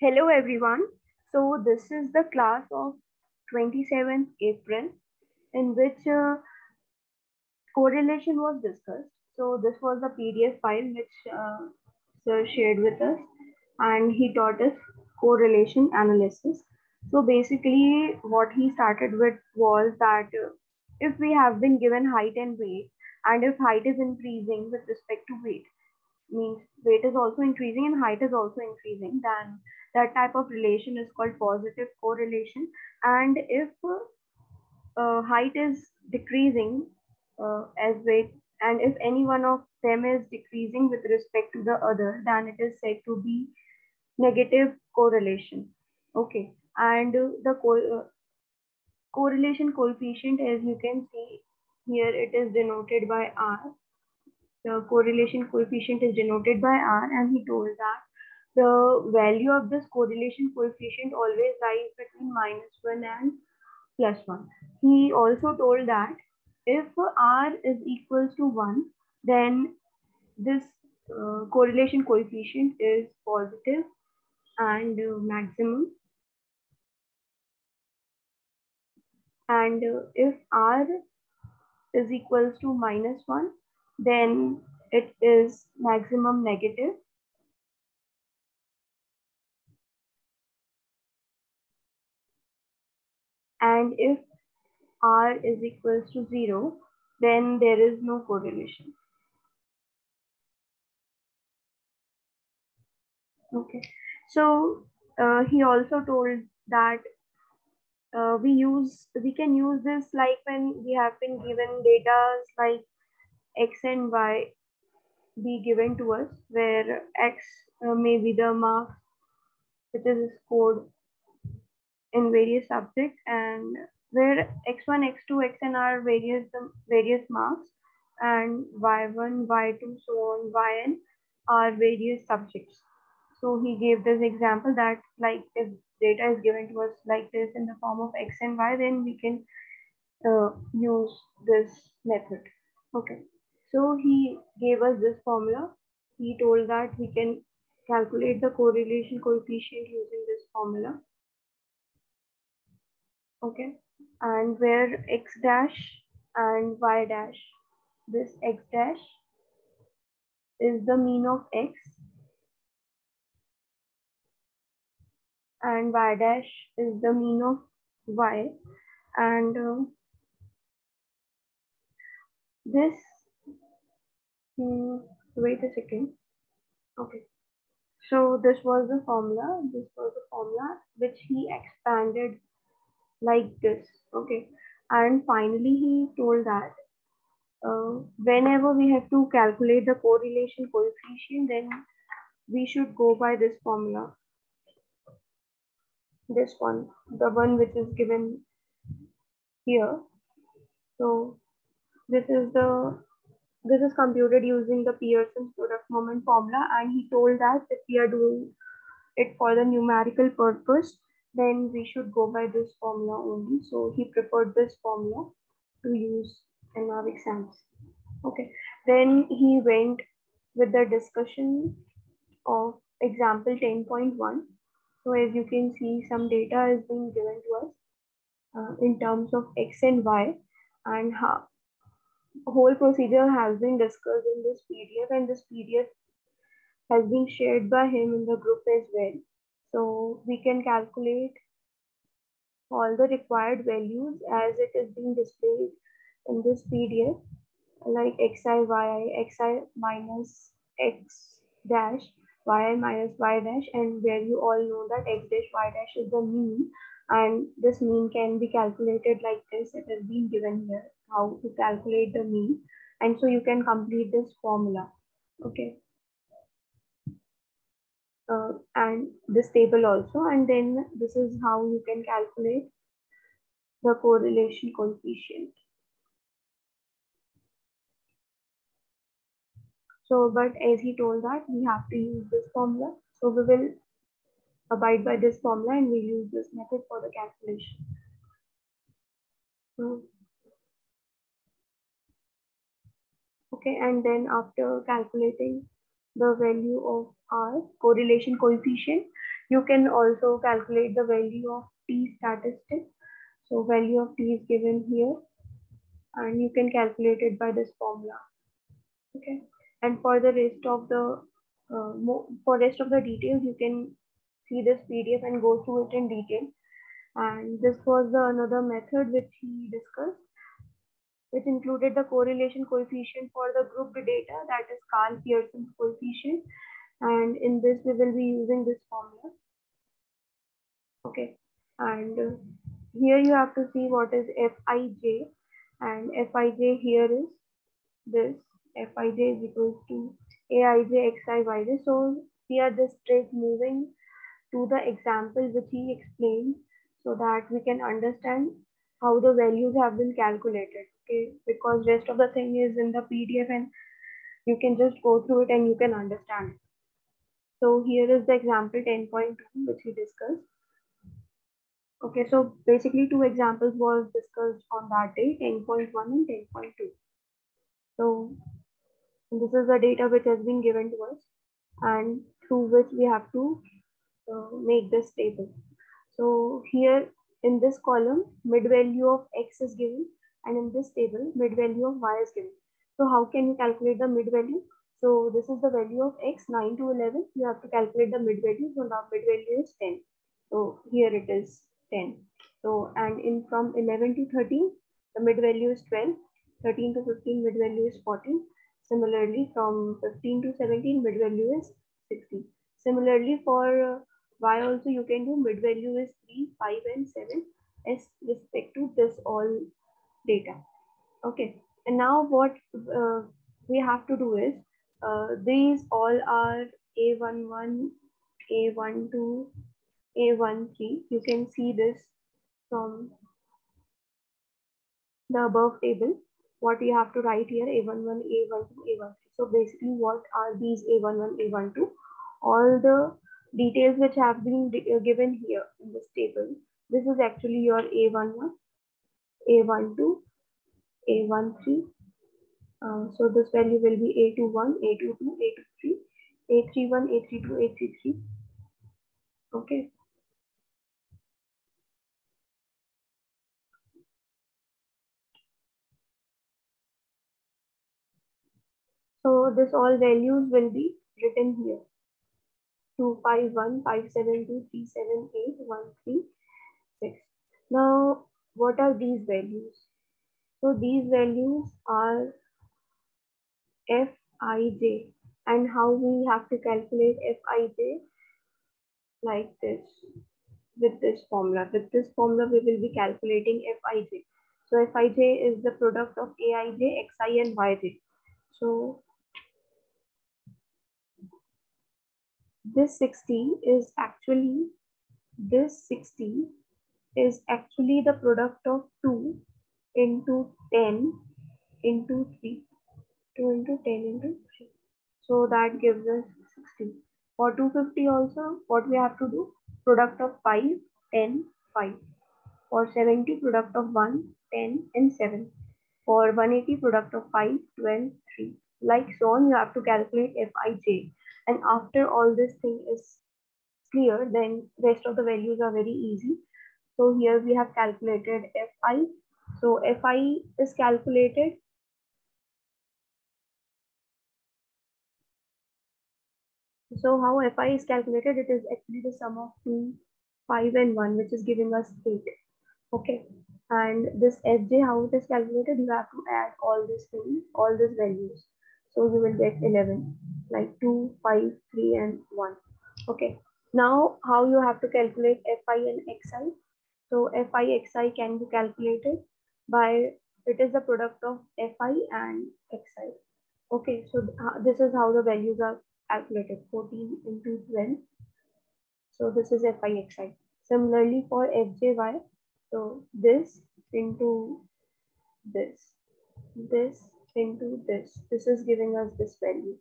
Hello everyone. So this is the class of 27th April in which correlation was discussed. So this was the PDF file which sir shared with us, and he taught us correlation analysis. So basically what he started with was that if we have been given height and weight, and if height is increasing with respect to weight, means weight is also increasing and height is also increasing, then that type of relation is called positive correlation. And if height is decreasing as weight, and if any one of them is decreasing with respect to the other, then it is said to be negative correlation. Okay, and correlation coefficient, as you can see here, it is denoted by R. The correlation coefficient is denoted by R, and he told that the value of this correlation coefficient always lies between -1 and +1. He also told that if R is equals to 1, then this correlation coefficient is positive and maximum. And if R is equals to -1, then it is maximum negative. And if R is equals to 0, then there is no correlation. Okay, so he also told that we can use this like when we have been given data like x and y be given to us, where x may be the marks which is scored in various subjects, and where x1, x2, xn are various marks, and y1, y2, so on, yn are various subjects. So he gave this example that like if data is given to us like this in the form of x and y, then we can use this method. Okay, so he gave us this formula. He told that we can calculate the correlation coefficient using this formula. Okay, and where x dash and y dash, this x dash is the mean of x and y dash is the mean of y, and this wait a second. Okay, so this was the formula which he expanded like this. Okay, and finally he told that whenever we have to calculate the correlation coefficient, then we should go by this formula, this one, the one which is given here. So this is computed using the Pearson's product moment formula, and he told that if we are doing it for the numerical purpose, then we should go by this formula only. So he preferred this formula to use in our exams. Okay, then he went with the discussion of example 10.1. So as you can see, some data is being given to us in terms of x and y, and how whole procedure has been discussed in this PDF, and this PDF has been shared by him in the group as well. So we can calculate all the required values as it is being displayed in this PDF, like xi minus x dash, yi minus y dash, and where you all know that x dash y dash is the mean, and this mean can be calculated like this. It has been given here how to calculate the mean, and so you can complete this formula. Okay, and this table also, and then this is how you can calculate the correlation coefficient. So, but as he told that we have to use this formula, so we will abide by this formula and we use this method for the calculation. So, okay, and then after calculating the value of our correlation coefficient, You can also calculate the value of t statistic. So value of t is given here, and you can calculate it by this formula. Okay, and for the rest of the details, you can see this PDF and go through it in detail. And this was another method which he discussed, which included the correlation coefficient for the grouped data, that is Karl Pearson's coefficient. And in this, we will be using this formula. Okay, and here you have to see what is Fij, and Fij here is this. Fij is equals to Aij xi yj. So we are just straight moving to the example which he explained, so that we can understand how the values have been calculated. Okay, because rest of the thing is in the PDF and you can just go through it and you can understand. So here is the example 10.2 which we discussed. Okay, so basically two examples was discussed on that day, 10.1 and 10.2. So this is the data which has been given to us and through which we have to make this table. So here in this column, mid value of x is given, and in this table, mid value of y is given. So how can you calculate the mid value? So this is the value of x, 9 to 11. You have to calculate the mid value. So now mid value is 10. So here it is 10. So and in from 11 to 13, the mid value is 12. 13 to 15, mid value is 14. Similarly, from 15 to 17, mid value is 16. Similarly, for y also you can do mid value is 3, 5 and 7 as respect to this all data. Okay, and now what we have to do is these all are A11, A12, A13. You can see this from the above table. What you have to write here, A11, A12, A13. So basically what are these A11, A12? All the details which have been given here in this table. This is actually your A11, A12, A13. So this value will be A21, A22, A23, A31, A32, A33. Okay. So this all values will be written here. 251, 572, 378, 136. Now, what are these values? So these values are Fij, and how we have to calculate Fij like this with this formula. With this formula, we will be calculating Fij. So Fij is the product of Aij, Xi, and Yj. So this 60 is actually the product of 2 into 10 into 3. 2 into 10 into 3. So that gives us 60. For 250 also, what we have to do? Product of 5, 10, 5. For 70, product of 1, 10, and 7. For 180, product of 5, 12, 3. Like so on, you have to calculate Fij. And after all this thing is clear, then rest of the values are very easy. So here we have calculated Fi. So Fi is calculated. So how Fi is calculated? It is actually the sum of 2, 5 and 1, which is giving us 8. Okay. And this Fj, how it is calculated? You have to add all these things, all these values. So you will get 11, like 2, 5, 3 and 1. Okay. Now how you have to calculate Fi and Xi? So Fi Xi can be calculated by, it is the product of Fi and Xi. Okay, so this is how the values are calculated, 14 into 12. So this is Fi Xi. Similarly for Fjy, so this into this into this is giving us this value.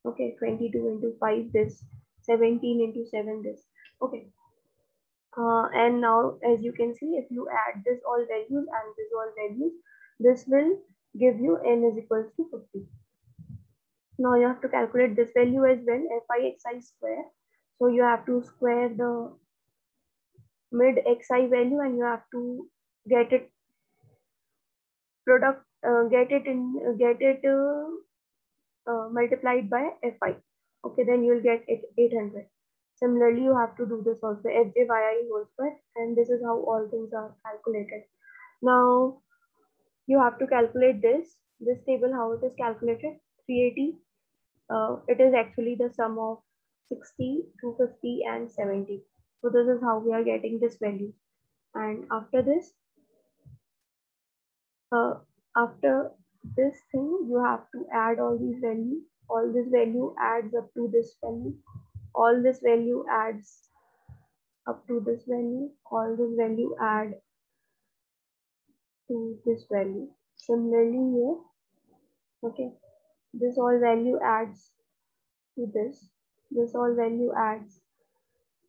Okay, 22 into 5 this, 17 into 7 this. Okay. And now as you can see, if you add this all values and this all values, this will give you n is equals to 50. Now you have to calculate this value as well, Fi Xi square. So you have to square the mid xi value and you have to get it multiplied by fi. Okay, then you will get it 800. Similarly, you have to do this also, fj yi whole square, and this is how all things are calculated. Now you have to calculate this table, how it is calculated. 380, it is actually the sum of 60, 250 and 70. So this is how we are getting this value. And after this, after this thing, you have to add all these values. All this value adds up to this value. All this value adds up to this value. All this value add to this value. Similarly here, okay, this all value adds to this. This all value adds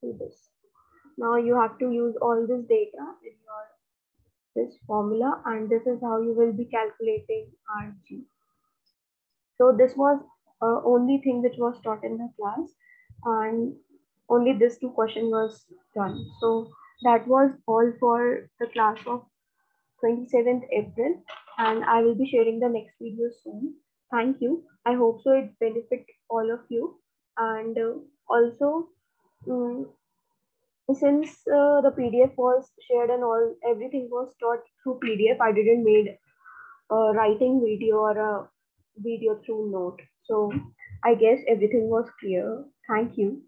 to this. Now you have to use all this data in your this formula, and this is how you will be calculating RG. So this was only thing which was taught in the class, and only this two question was done. So that was all for the class of 27th April, and I will be sharing the next video soon. Thank you. I hope so it benefit all of you, and also since the PDF was shared and all everything was taught through PDF, I didn't made a writing video or a video through note. So I guess everything was clear. Thank you.